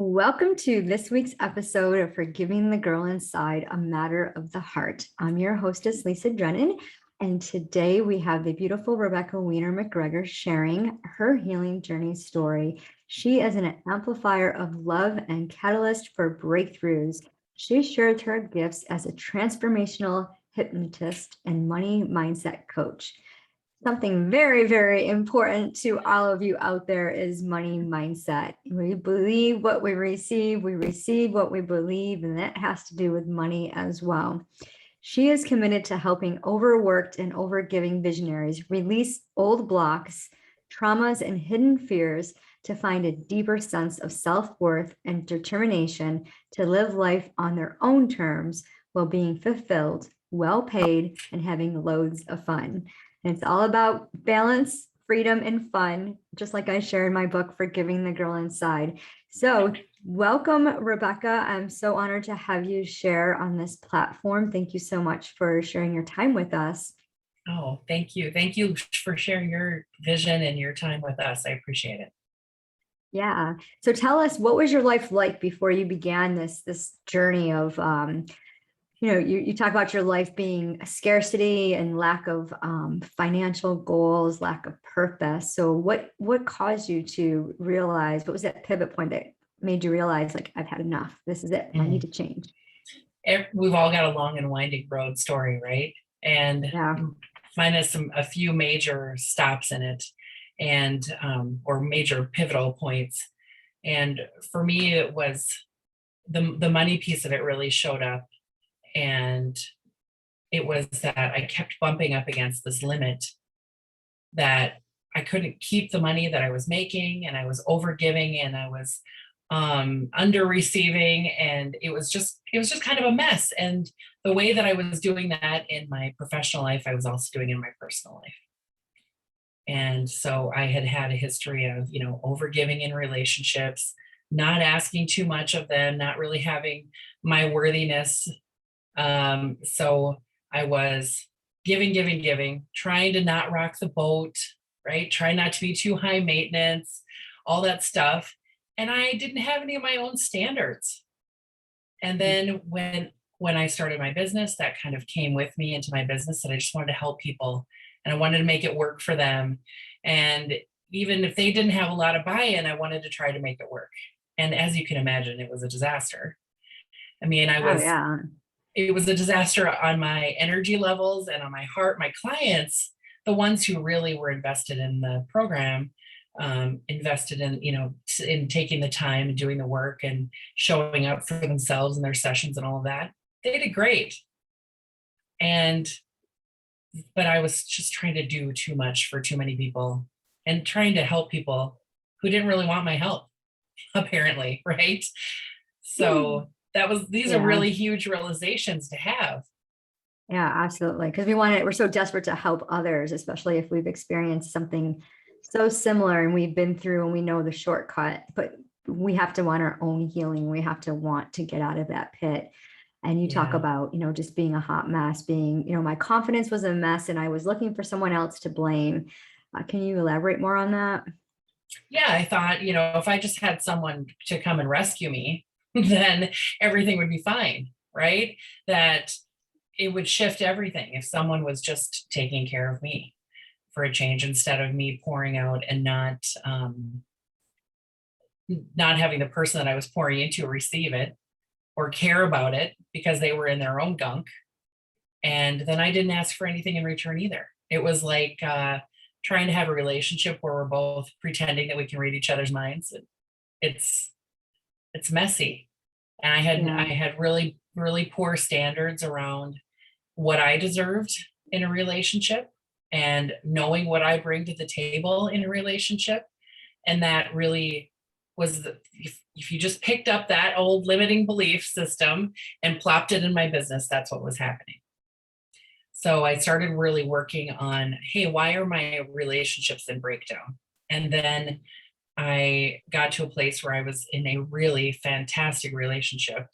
Welcome to this week's episode of Forgiving the Girl Inside, a Matter of the Heart. I'm your hostess, Lisa Drennan, and today we have the beautiful Rebecca Wiener McGregor sharing her healing journey story. She is an amplifier of love and catalyst for breakthroughs. She shares her gifts as a transformational hypnotist and money mindset coach. Something very, very important to all of you out there is money mindset. We believe what we receive what we believe, and that has to do with money as well. She is committed to helping overworked and overgiving visionaries release old blocks, traumas, and hidden fears to find a deeper sense of self-worth and determination to live life on their own terms while being fulfilled, well paid, and having loads of fun. And it's all about balance, freedom, and fun, just like I share in my book, Forgiving the Girl Inside. So welcome, Rebecca. I'm so honored to have you share on this platform. Thank you so much for sharing your time with us. Oh, thank you. Thank you for sharing your vision and your time with us. I appreciate it. Yeah. So tell us, what was your life like before you began this journey of you talk about your life being a scarcity and lack of financial goals, lack of purpose. So what caused you to realize, what was that pivot point that made you realize, like, I've had enough, this is it, I need to change? We've all got a long and winding road story, right? And Yeah. mine has a few major stops in it and or major pivotal points. And for me, it was the money piece of it really showed up. And it was that I kept bumping up against this limit that I couldn't keep the money that I was making, and I was overgiving, and I was under receiving, and it was just kind of a mess. And the way that I was doing that in my professional life, I was also doing in my personal life. And so I had a history of, overgiving in relationships, not asking too much of them, not really having my worthiness. So I was giving, trying to not rock the boat, right? Trying not to be too high maintenance, all that stuff. And I didn't have any of my own standards. And then when I started my business, that kind of came with me into my business, that I just wanted to help people and I wanted to make it work for them. And even if they didn't have a lot of buy-in, I wanted to try to make it work. And as you can imagine, it was a disaster. I mean, it was a disaster on my energy levels and on my heart. My clients, the ones who really were invested in the program, invested in, in taking the time and doing the work and showing up for themselves in their sessions and all of that, they did great. But I was just trying to do too much for too many people and trying to help people who didn't really want my help, apparently, right? So these are really huge realizations to have. Yeah, absolutely. Because we're so desperate to help others, especially if we've experienced something so similar and we've been through and we know the shortcut, but we have to want our own healing. We have to want to get out of that pit. And you talk about, just being a hot mess, being, my confidence was a mess and I was looking for someone else to blame. Can you elaborate more on that? Yeah, I thought, if I just had someone to come and rescue me, then everything would be fine, right? That it would shift everything if someone was just taking care of me for a change, instead of me pouring out and not having the person that I was pouring into receive it or care about it because they were in their own gunk. And then I didn't ask for anything in return either. It was like trying to have a relationship where we're both pretending that we can read each other's minds. It's messy. And I had really, really poor standards around what I deserved in a relationship and knowing what I bring to the table in a relationship. And that really was, if you just picked up that old limiting belief system and plopped it in my business, that's what was happening. So I started really working on, hey, why are my relationships in breakdown? And then I got to a place where I was in a really fantastic relationship.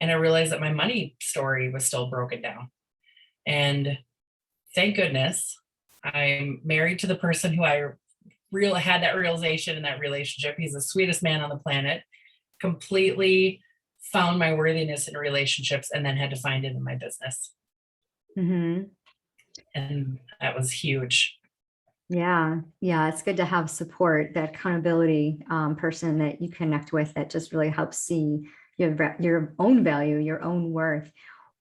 And I realized that my money story was still broken down. And thank goodness I'm married to the person who I had that realization in that relationship. He's the sweetest man on the planet. completely found my worthiness in relationships and then had to find it in my business. Mm-hmm. And that was huge. Yeah. Yeah. It's good to have support, that accountability person that you connect with that just really helps see your own value, your own worth.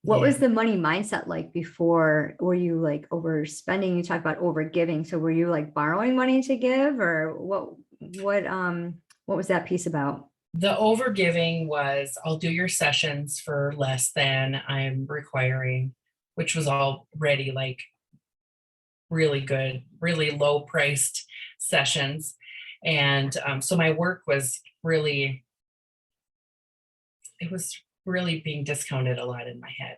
What Yeah. was the money mindset like before? Were you like overspending? You talked about overgiving. So were you like borrowing money to give, or what was that piece about? The overgiving was, I'll do your sessions for less than I'm requiring, which was already like really good, really low priced sessions. And so my work was really, it was really being discounted a lot in my head.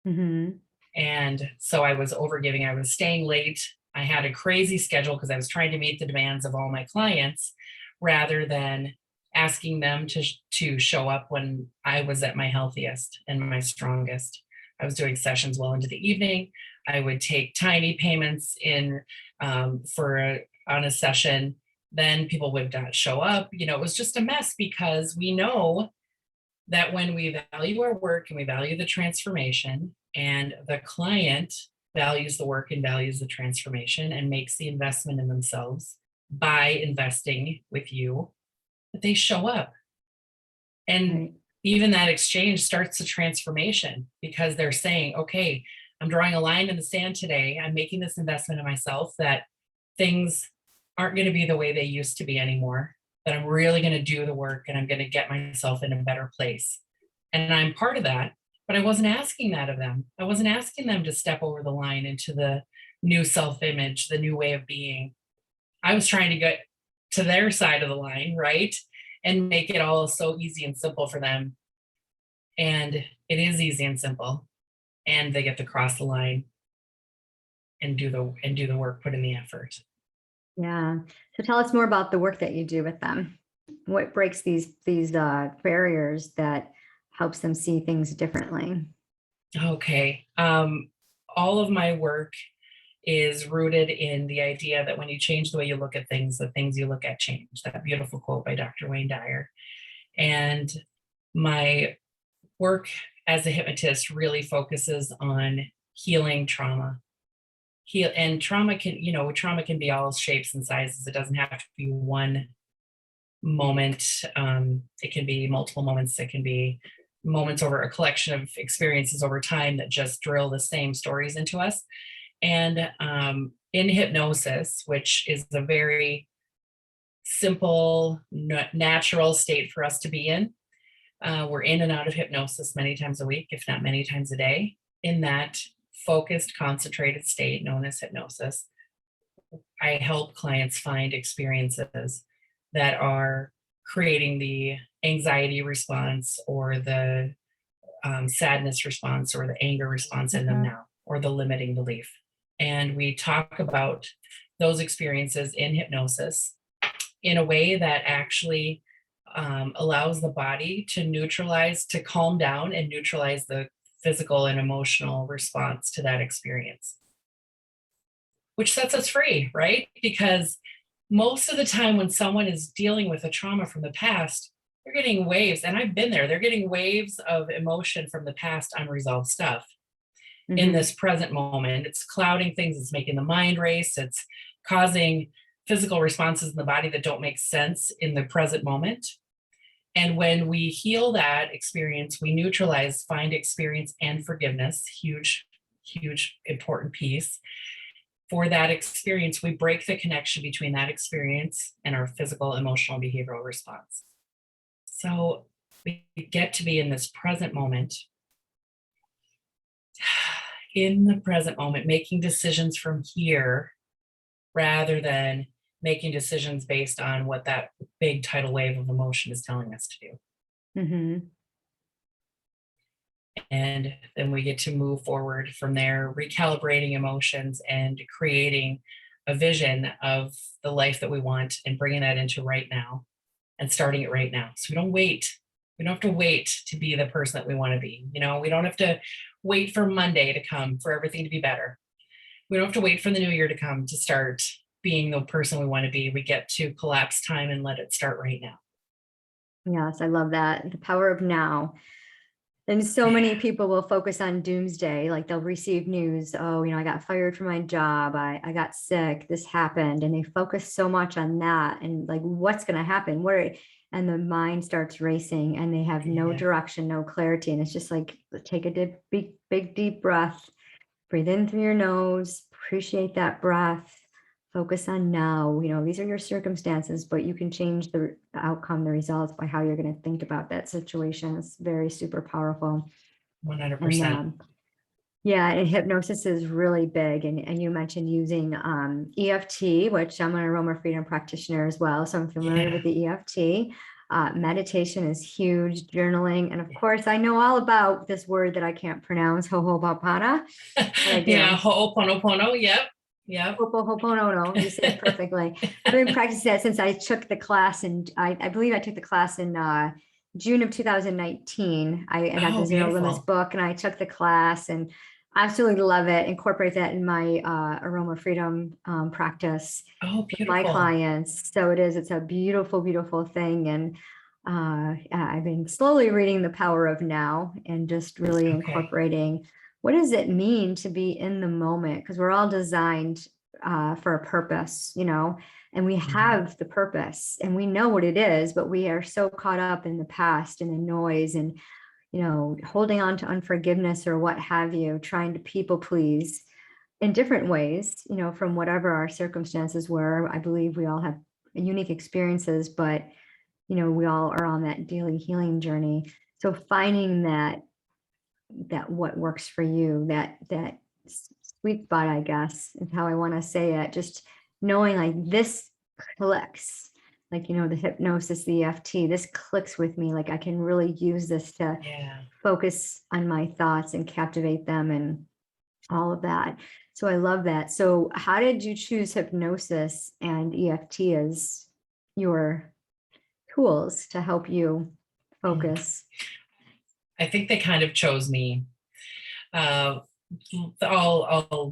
Mm-hmm. And so I was overgiving. I was staying late. I had a crazy schedule because I was trying to meet the demands of all my clients rather than asking them to show up when I was at my healthiest and my strongest. I was doing sessions well into the evening. I would take tiny payments in on a session. Then people would not show up. It was just a mess because we know that when we value our work and we value the transformation, and the client values the work and values the transformation and makes the investment in themselves by investing with you, that they show up. And Right. even that exchange starts the transformation because they're saying, okay, I'm drawing a line in the sand today. I'm making this investment in myself that things aren't going to be the way they used to be anymore, that I'm really going to do the work and I'm going to get myself in a better place. And I'm part of that, but I wasn't asking that of them. I wasn't asking them to step over the line into the new self image, the new way of being. I was trying to get to their side of the line, right? And make it all so easy and simple for them. And it is easy and simple. And they get to cross the line and do the work, put in the effort. Yeah. So tell us more about the work that you do with them. What breaks these barriers that helps them see things differently? Okay. All of my work is rooted in the idea that when you change the way you look at things, the things you look at change. That beautiful quote by Dr. Wayne Dyer. And my work as a hypnotist really focuses on healing trauma. And trauma can be all shapes and sizes. It doesn't have to be one moment. It can be multiple moments. It can be moments over a collection of experiences over time that just drill the same stories into us. And in hypnosis, which is a very simple, natural state for us to be in, we're in and out of hypnosis many times a week, if not many times a day. In that focused, concentrated state known as hypnosis, I help clients find experiences that are creating the anxiety response or the sadness response or the anger response in them now, or the limiting belief. And we talk about those experiences in hypnosis in a way that actually allows the body to neutralize, to calm down and neutralize the physical and emotional response to that experience, which sets us free, right? Because most of the time when someone is dealing with a trauma from the past, they're getting waves, and I've been there, they're getting waves of emotion from the past unresolved stuff in this present moment. It's clouding things, it's making the mind race, it's causing physical responses in the body that don't make sense in the present moment. And when we heal that experience, we neutralize, find experience and forgiveness, huge, huge, important piece. For that experience, we break the connection between that experience and our physical, emotional, behavioral response. So we get to be in this present moment, in the present moment, making decisions from here rather than making decisions based on what that big tidal wave of emotion is telling us to do. Mm-hmm. And then we get to move forward from there, recalibrating emotions and creating a vision of the life that we want and bringing that into right now and starting it right now. So we don't wait. We don't have to wait to be the person that we want to be. We don't have to wait for Monday to come for everything to be better. We don't have to wait for the new year to come to start being the person we want to be. We get to collapse time and let it start right now. Yes, I love that. The power of now. And so many people will focus on doomsday, like they'll receive news, oh, I got fired from my job, I got sick, this happened, and they focus so much on that and like what's going to happen, and the mind starts racing and they have no Yeah. direction, no clarity. And it's just like, take a big deep breath, breathe in through your nose, appreciate that breath, focus on now. These are your circumstances, but you can change the outcome, the results by how you're going to think about that situation. It's very super powerful. And 100%. yeah, and hypnosis is really big. And you mentioned using EFT, which I'm an aroma freedom practitioner as well. So I'm familiar with the EFT. Meditation is huge, journaling. And of course, I know all about this word that I can't pronounce, Ho'oponopono. Yeah, Ho'oponopono. Yep. Ho'oponopono, you said it perfectly. I've been practicing that since I took the class, and I believe I took the class in June of 2019. I got the Zero Limits book and I took the class and absolutely love it. Incorporate that in my aroma freedom practice with my clients. So it's a beautiful, beautiful thing. And I've been slowly reading The Power of Now and just really incorporating what does it mean to be in the moment? Because we're all designed for a purpose, and we have the purpose and we know what it is, but we are so caught up in the past and the noise and, holding on to unforgiveness or what have you, trying to people please in different ways, from whatever our circumstances were. I believe we all have unique experiences, but, we all are on that daily healing journey. So finding that what works for you, that sweet spot, I guess, is how I want to say it. Just knowing like this clicks, like, the hypnosis, the EFT, this clicks with me. Like I can really use this to focus on my thoughts and captivate them and all of that. So I love that. So how did you choose hypnosis and EFT as your tools to help you focus? I think they kind of chose me. I'll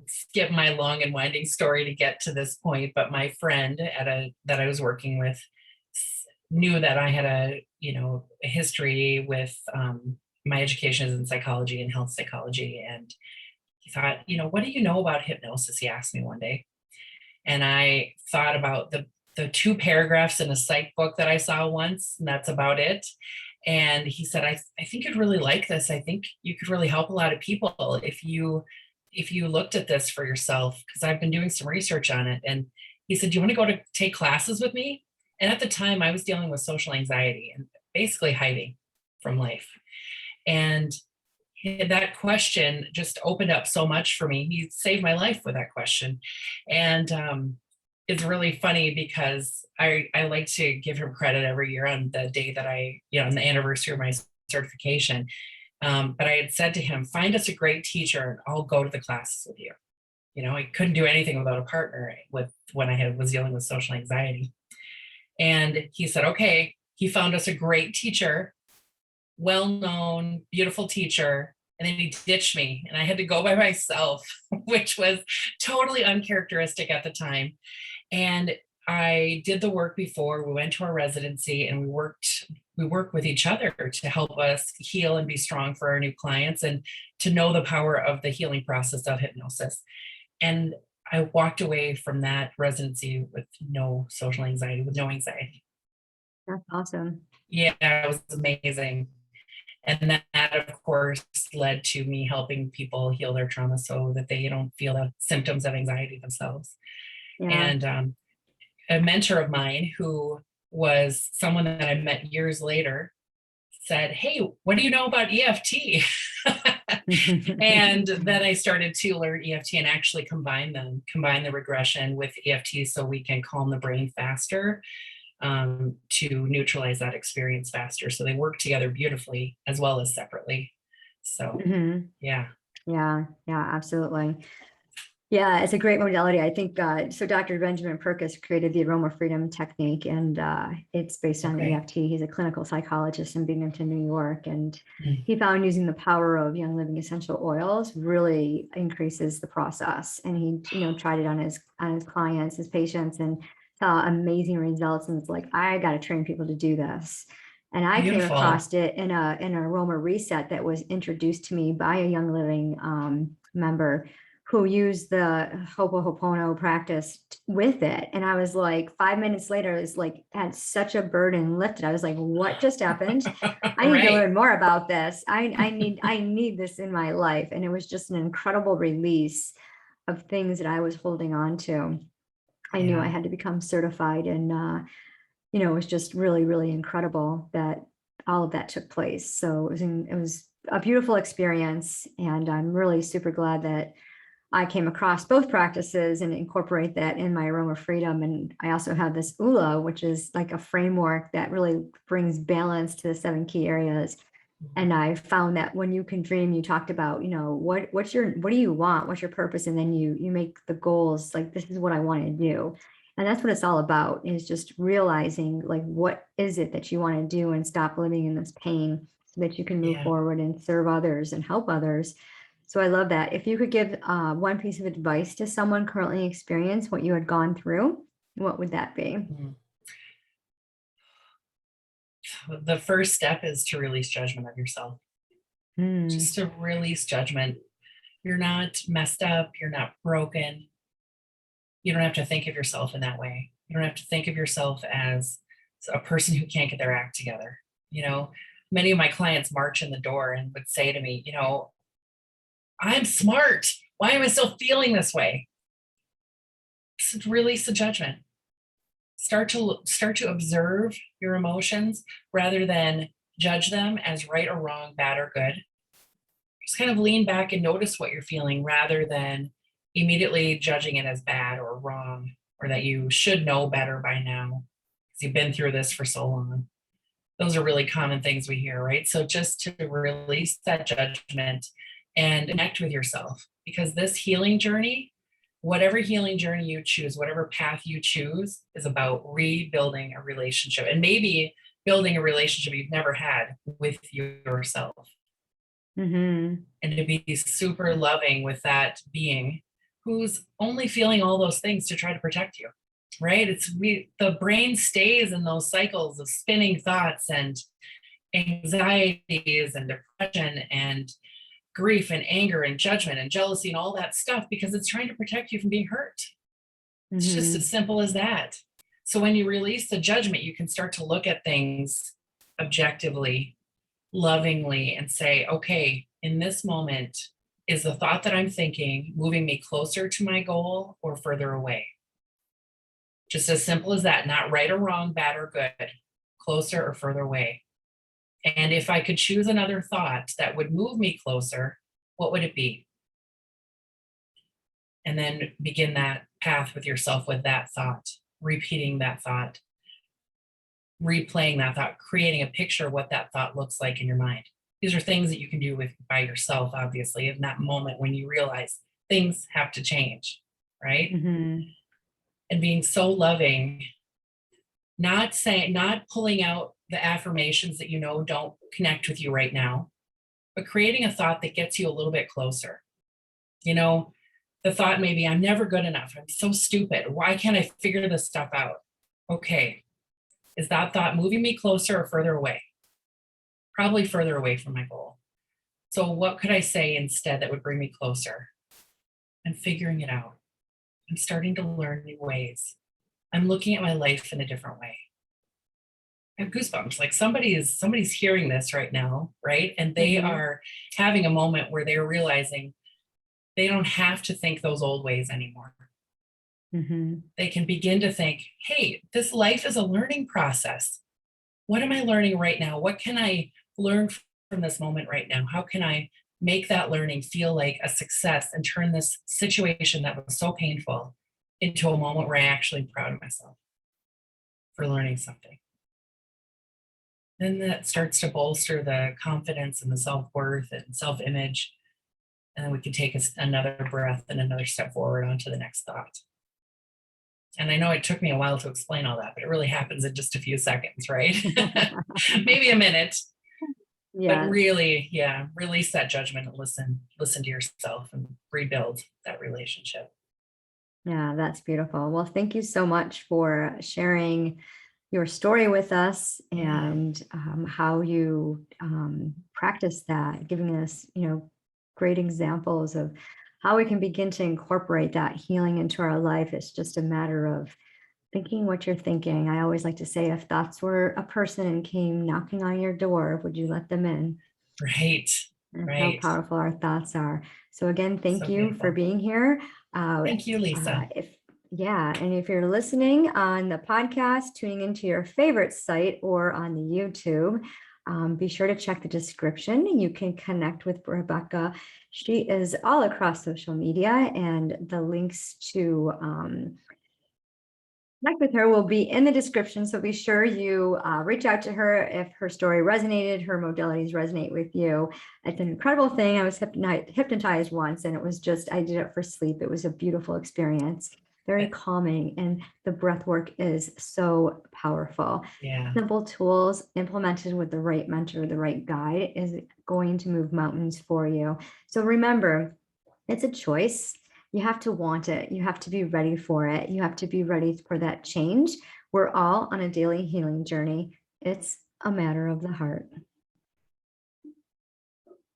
skip my long and winding story to get to this point, but my friend that I was working with knew that I had a history with my education is in psychology and health psychology, and he thought, what do you know about hypnosis? He asked me one day, and I thought about the two paragraphs in a psych book that I saw once, and that's about it. And he said, I think you'd really like this. I think you could really help a lot of people if you looked at this for yourself, because I've been doing some research on it. And he said, do you want to go to take classes with me? And at the time I was dealing with social anxiety and basically hiding from life. And that question just opened up so much for me. He saved my life with that question. And it's really funny because I like to give him credit every year on the day that on the anniversary of my certification. But I had said to him, find us a great teacher and I'll go to the classes with you. I couldn't do anything without a partner when I was dealing with social anxiety. And he said, okay, he found us a great teacher, well-known, beautiful teacher. And then he ditched me and I had to go by myself, which was totally uncharacteristic at the time. And I did the work before we went to our residency, and we worked with each other to help us heal and be strong for our new clients and to know the power of the healing process of hypnosis. And I walked away from that residency with no social anxiety, with no anxiety. That's awesome. Yeah, it was amazing. And that, of course, led to me helping people heal their trauma so that they don't feel the symptoms of anxiety themselves. Yeah. And a mentor of mine who was someone that I met years later said, hey, what do you know about EFT? And then I started to learn EFT and actually combine the regression with EFT so we can calm the brain faster, to neutralize that experience faster. So they work together beautifully as well as separately. So yeah, absolutely. Yeah, it's a great modality. I think so. Dr. Benjamin Perkis created the Aroma Freedom technique, and it's based on EFT. He's a clinical psychologist in Binghamton, New York, and he found using the power of Young Living essential oils really increases the process. And he, tried it on his clients, his patients, and saw amazing results. And it's like, I got to train people to do this. And I came Beautiful. across it in an aroma reset that was introduced to me by a Young Living member who used the Ho'oponopono practice with it. And I was like, 5 minutes later, it was like, had such a burden lifted. I was like, what just happened? I need to Right. learn more about this. I need this in my life. And it was just an incredible release of things that I was holding on to. I knew I Yeah. had to become certified, and it was just really, really incredible that all of that took place. So it was a beautiful experience, and I'm really super glad that I came across both practices and incorporate that in my aroma freedom. And I also have this ULA, which is like a framework that really brings balance to the 7 key areas. And I found that when you can dream, you talked about, what do you want? What's your purpose? And then you make the goals, like, this is what I want to do. And that's what it's all about, is just realizing, like, what is it that you want to do, and stop living in this pain so that you can move Yeah. forward and serve others and help others. So I love that. If you could give one piece of advice to someone currently experiencing what you had gone through, what would that be? Mm. The first step is to release judgment of yourself. Hmm. Just to release judgment. You're not messed up. You're not broken. You don't have to think of yourself in that way. You don't have to think of yourself as a person who can't get their act together. Many of my clients march in the door and would say to me, I'm smart. Why am I still feeling this way? So release the judgment. Start to observe your emotions rather than judge them as right or wrong, bad or good. Just kind of lean back and notice what you're feeling rather than immediately judging it as bad or wrong, or that you should know better by now because you've been through this for so long. Those are really common things we hear, right? So just to release that judgment and connect with yourself, because this healing journey, whatever healing journey you choose, whatever path you choose, is about rebuilding a relationship, and maybe building a relationship you've never had with yourself. Mm-hmm. And to be super loving with that being who's only feeling all those things to try to protect you, right? The brain stays in those cycles of spinning thoughts and anxieties and depression and grief and anger and judgment and jealousy and all that stuff because it's trying to protect you from being hurt. It's just Mm-hmm. as simple as that. So when you release the judgment, you can start to look at things objectively, lovingly, and say, okay, in this moment, is the thought that I'm thinking moving me closer to my goal or further away? Just as simple as that, not right or wrong, bad or good, closer or further away. And if I could choose another thought that would move me closer, what would it be? And then begin that path with yourself with that thought, repeating that thought, replaying that thought, creating a picture of what that thought looks like in your mind. These are things that you can do by yourself, obviously, in that moment when you realize things have to change, right? Mm-hmm. And being so loving, not pulling out the affirmations that don't connect with you right now, but creating a thought that gets you a little bit closer. You know, the thought maybe, I'm never good enough. I'm so stupid. Why can't I figure this stuff out? Okay. Is that thought moving me closer or further away? Probably further away from my goal. So what could I say instead that would bring me closer? I'm figuring it out. I'm starting to learn new ways. I'm looking at my life in a different way. I have goosebumps. Like somebody's hearing this right now, right? And they Mm-hmm. are having a moment where they're realizing they don't have to think those old ways anymore. Mm-hmm. They can begin to think, hey, this life is a learning process. What am I learning right now? What can I learn from this moment right now? How can I make that learning feel like a success and turn this situation that was so painful into a moment where I actually am proud of myself for learning something? Then that starts to bolster the confidence and the self-worth and self-image. And then we can take another breath and another step forward onto the next thought. And I know it took me a while to explain all that, but it really happens in just a few seconds, right? Maybe a minute, but Yes. really, yeah, release that judgment and listen to yourself and rebuild that relationship. Yeah, that's beautiful. Well, thank you so much for sharing your story with us Yeah. and how you practice that, giving us, great examples of how we can begin to incorporate that healing into our life. It's just a matter of thinking what you're thinking. I always like to say, if thoughts were a person and came knocking on your door, would you let them in? Right. And how Right. powerful our thoughts are. So again, thank So you for beautiful. being here. Thank you, Lisa. If yeah, and if you're listening on the podcast, tuning into your favorite site or on the YouTube, be sure to check the description. You can connect with Rebecca. She is all across social media, and the links to connect with her will be in the description. So be sure you reach out to her if her story resonated, her modalities resonate with you. It's an incredible thing. I was hypnotized once, and it was just, I did it for sleep. It was a beautiful experience, very calming, and the breath work is so powerful. Yeah. Simple tools implemented with the right mentor, the right guide is going to move mountains for you. So remember, it's a choice. You have to want it. You have to be ready for it. You have to be ready for that change. We're all on a daily healing journey. It's a matter of the heart.